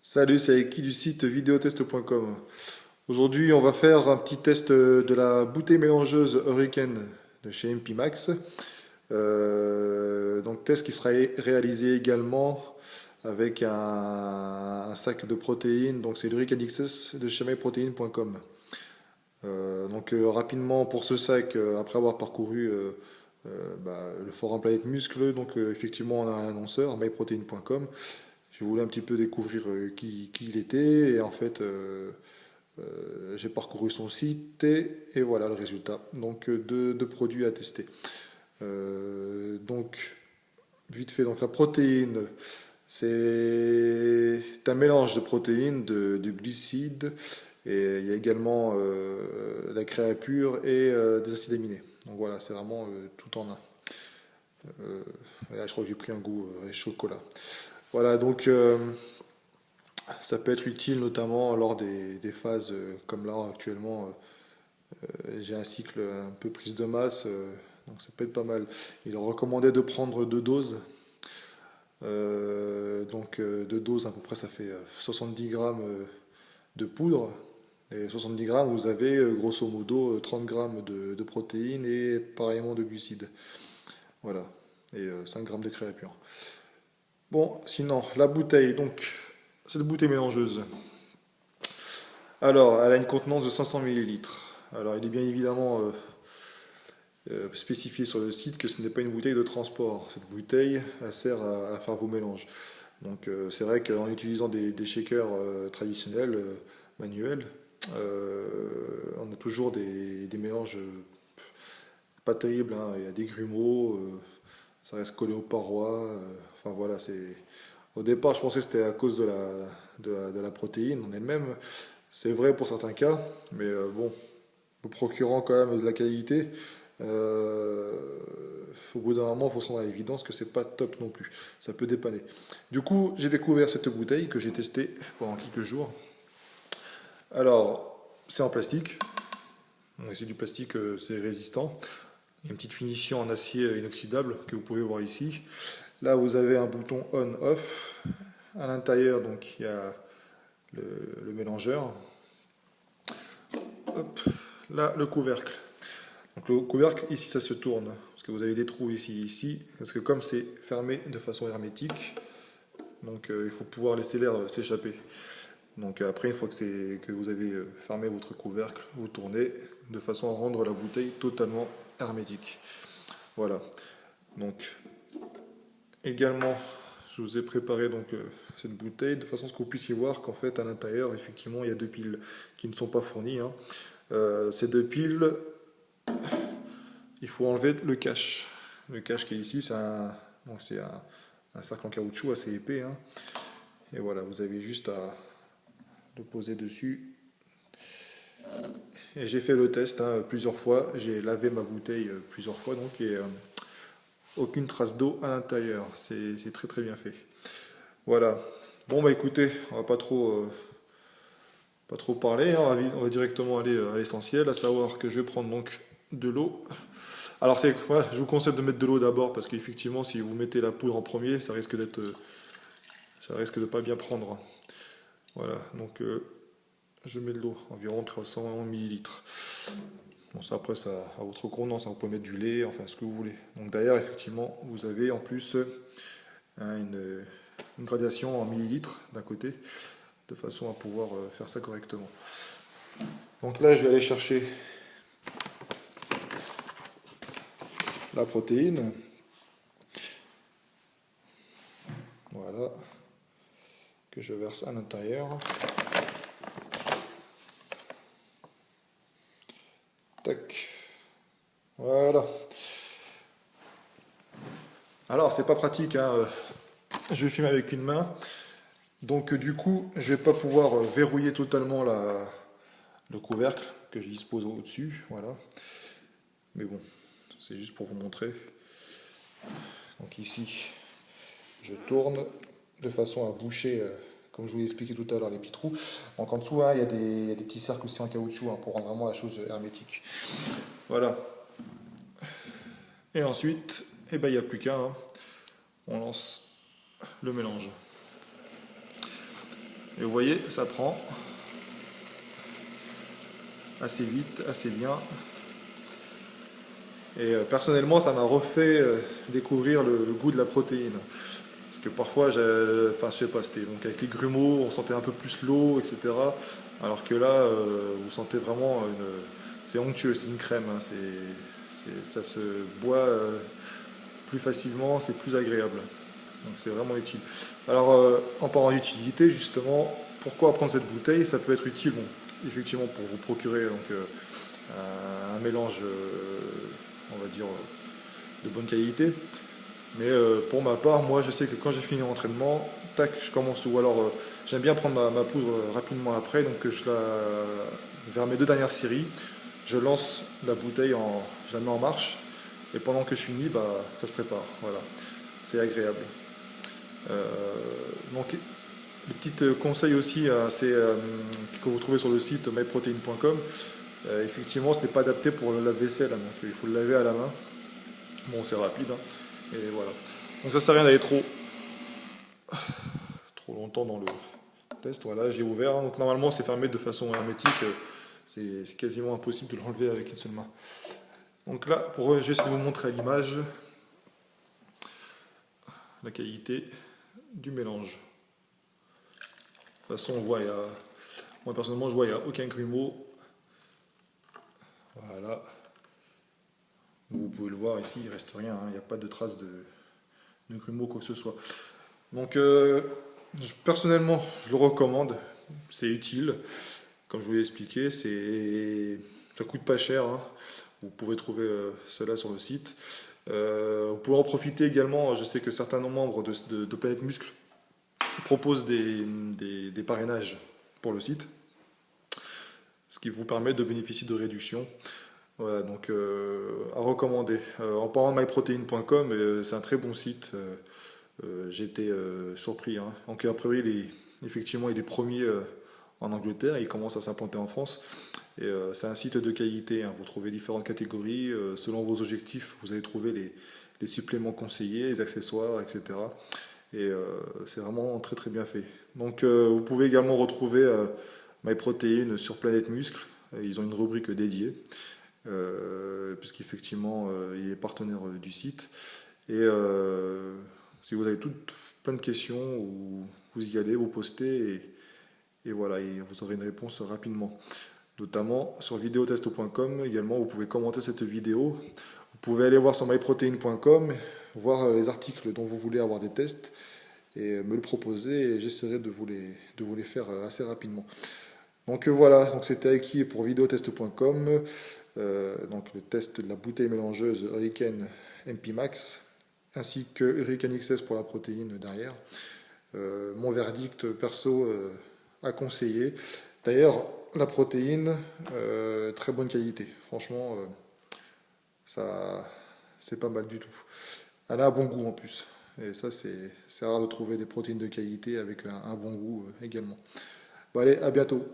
Salut, c'est Eki du site videotest.com. Aujourd'hui, on va faire un petit test de la bouteille mélangeuse Hurricane de chez MP Max. Donc, test qui sera réalisé également avec un sac de protéines. Donc, c'est l'Hurricane XS de chez myprotein.com. Rapidement pour ce sac, après avoir parcouru le forum Planète Muscle, effectivement, on a un annonceur, myprotein.com. Je voulais un petit peu découvrir qui il était et en fait j'ai parcouru son site et voilà le résultat. Donc deux produits à tester. Donc vite fait, donc la protéine, c'est un mélange de protéines, de glucides et il y a également la créature et des acides aminés. Donc voilà, c'est vraiment tout en un. Là, je crois que j'ai pris un goût chocolat. Voilà, donc ça peut être utile notamment lors des phases comme là actuellement. J'ai un cycle un peu prise de masse, donc ça peut être pas mal. Il est recommandé de prendre deux doses. Deux doses, à peu près, ça fait 70 grammes de poudre. Et 70 grammes, vous avez grosso modo 30 grammes de protéines et pareillement de glucides. Voilà. Et 5 grammes de créature. Bon, sinon, la bouteille, donc, cette bouteille mélangeuse. Alors, elle a une contenance de 500 millilitres. Alors, il est bien évidemment spécifié sur le site que ce n'est pas une bouteille de transport. Cette bouteille, elle sert à faire vos mélanges. Donc, c'est vrai qu'en utilisant des shakers traditionnels, manuels, on a toujours des mélanges pas terribles, hein. Il y a des grumeaux, ça reste collé aux parois. Enfin, voilà, c'est. Au départ, je pensais que c'était à cause de la protéine en elle-même. C'est vrai pour certains cas, mais bon, vous procurant quand même de la qualité, euh, au bout d'un moment, il faut se rendre à l'évidence que c'est pas top non plus. Ça peut dépanner. Du coup, j'ai découvert cette bouteille que j'ai testée pendant quelques jours. Alors, c'est en plastique. Donc, c'est du plastique, c'est résistant. Il y a une petite finition en acier inoxydable que vous pouvez voir ici. Là, vous avez un bouton on-off. À l'intérieur, donc, il y a le mélangeur. Hop, là, le couvercle. Donc le couvercle, ici, ça se tourne. Parce que vous avez des trous ici. Parce que comme c'est fermé de façon hermétique, donc il faut pouvoir laisser l'air s'échapper. Donc après, une fois que vous avez fermé votre couvercle, vous tournez de façon à rendre la bouteille totalement hermétique. Voilà. Donc également, je vous ai préparé cette bouteille de façon à ce que vous puissiez voir qu'en fait à l'intérieur, effectivement, il y a deux piles qui ne sont pas fournies, hein. Ces deux piles, il faut enlever le cache. Le cache qui est ici, c'est un cercle en caoutchouc assez épais, hein. Et voilà, vous avez juste à le poser dessus. Et j'ai fait le test, hein, plusieurs fois. J'ai lavé ma bouteille plusieurs fois, donc, et aucune trace d'eau à l'intérieur. C'est très très bien fait. Voilà. Bon bah écoutez, on va pas trop parler, hein. On va directement aller à l'essentiel, à savoir que je vais prendre donc de l'eau. Alors je vous conseille de mettre de l'eau d'abord parce qu'effectivement si vous mettez la poudre en premier, ça risque de pas bien prendre. Voilà, donc je mets de l'eau, environ 300 millilitres. Bon, ça après, ça, à votre convenance, hein, vous pouvez mettre du lait, enfin ce que vous voulez. Donc derrière, effectivement, vous avez en plus une gradation en millilitres d'un côté, de façon à pouvoir faire ça correctement. Donc là, je vais aller chercher la protéine. Voilà, que je verse à l'intérieur. Tac. Voilà. Alors, c'est pas pratique, hein. Je vais filmer avec une main. Donc, du coup, je vais pas pouvoir verrouiller totalement le couvercle que je dispose au-dessus. Voilà. Mais bon, c'est juste pour vous montrer. Donc, ici, je tourne de façon à boucher, comme je vous l'ai expliqué tout à l'heure, les petits trous. Donc, en dessous, hein, il y a des petits cercles aussi en caoutchouc, hein, pour rendre vraiment la chose hermétique. Voilà. Et ensuite, eh ben, il n'y a plus qu'à, hein. On lance le mélange. Et vous voyez, ça prend assez vite, assez bien. Et personnellement, ça m'a refait découvrir le goût de la protéine. Parce que parfois, enfin, je sais pas, c'était donc avec les grumeaux, on sentait un peu plus l'eau, etc. Alors que là, vous sentez vraiment c'est onctueux, c'est une crème, hein, ça se boit plus facilement, c'est plus agréable. Donc c'est vraiment utile. Alors, en parlant d'utilité, justement, pourquoi prendre cette bouteille? Ça peut être utile, bon, effectivement, pour vous procurer donc, un mélange, on va dire, de bonne qualité. Mais pour ma part, moi, je sais que quand j'ai fini l'entraînement, tac, je commence, ou alors j'aime bien prendre ma poudre rapidement après, donc vers mes deux dernières séries, je lance la bouteille, je la mets en marche, et pendant que je finis, bah, ça se prépare. Voilà, c'est agréable. Euh, donc, le petit conseil aussi, c'est que vous trouvez sur le site myprotein.com. Effectivement, ce n'est pas adapté pour le lave-vaisselle, hein, donc il faut le laver à la main. Bon, c'est rapide, hein, et voilà. Donc ça sert à rien d'aller trop longtemps dans le test. Voilà, j'ai ouvert, hein. Donc normalement c'est fermé de façon hermétique. C'est quasiment impossible de l'enlever avec une seule main. Donc là, je vais essayer de vous montrer à l'image la qualité du mélange. De toute façon, on voit, moi personnellement, je vois, il n'y a aucun grumeau. Voilà. Vous pouvez le voir ici, il ne reste rien, hein. Il n'y a pas de traces de grumeaux, quoi que ce soit. Donc, personnellement, je le recommande. C'est utile. Comme je vous l'ai expliqué, ça coûte pas cher, hein. Vous pouvez trouver cela sur le site. Vous pouvez en profiter également. Je sais que certains membres de Planète Muscle proposent des parrainages pour le site, ce qui vous permet de bénéficier de réductions. Voilà, donc à recommander. En parlant de myprotein.com, c'est un très bon site. J'ai été surpris, hein. Donc a priori, effectivement, il est premier en Angleterre, il commence à s'implanter en France. Et c'est un site de qualité, hein. Vous trouvez différentes catégories. Selon vos objectifs, vous allez trouver les suppléments conseillés, les accessoires, etc. Et c'est vraiment très très bien fait. Donc vous pouvez également retrouver MyProtein sur Planète Muscle. Ils ont une rubrique dédiée, puisqu'effectivement il est partenaire du site. Et si vous avez plein de questions, vous y allez, vous postez, et voilà, et vous aurez une réponse rapidement. Notamment sur videotest.com également, vous pouvez commenter cette vidéo. Vous pouvez aller voir sur myprotein.com, voir les articles dont vous voulez avoir des tests, et me le proposer, et j'essaierai de vous les faire assez rapidement. Donc voilà, donc c'était acquis pour videotest.com, donc le test de la bouteille mélangeuse Hurricane MP Max, ainsi que Hurricane XS pour la protéine derrière. Mon verdict perso à conseiller. D'ailleurs, la protéine, très bonne qualité. Franchement, ça, c'est pas mal du tout. Elle a un bon goût en plus. Et ça, c'est rare de trouver des protéines de qualité avec un bon goût également. Bon, allez, à bientôt.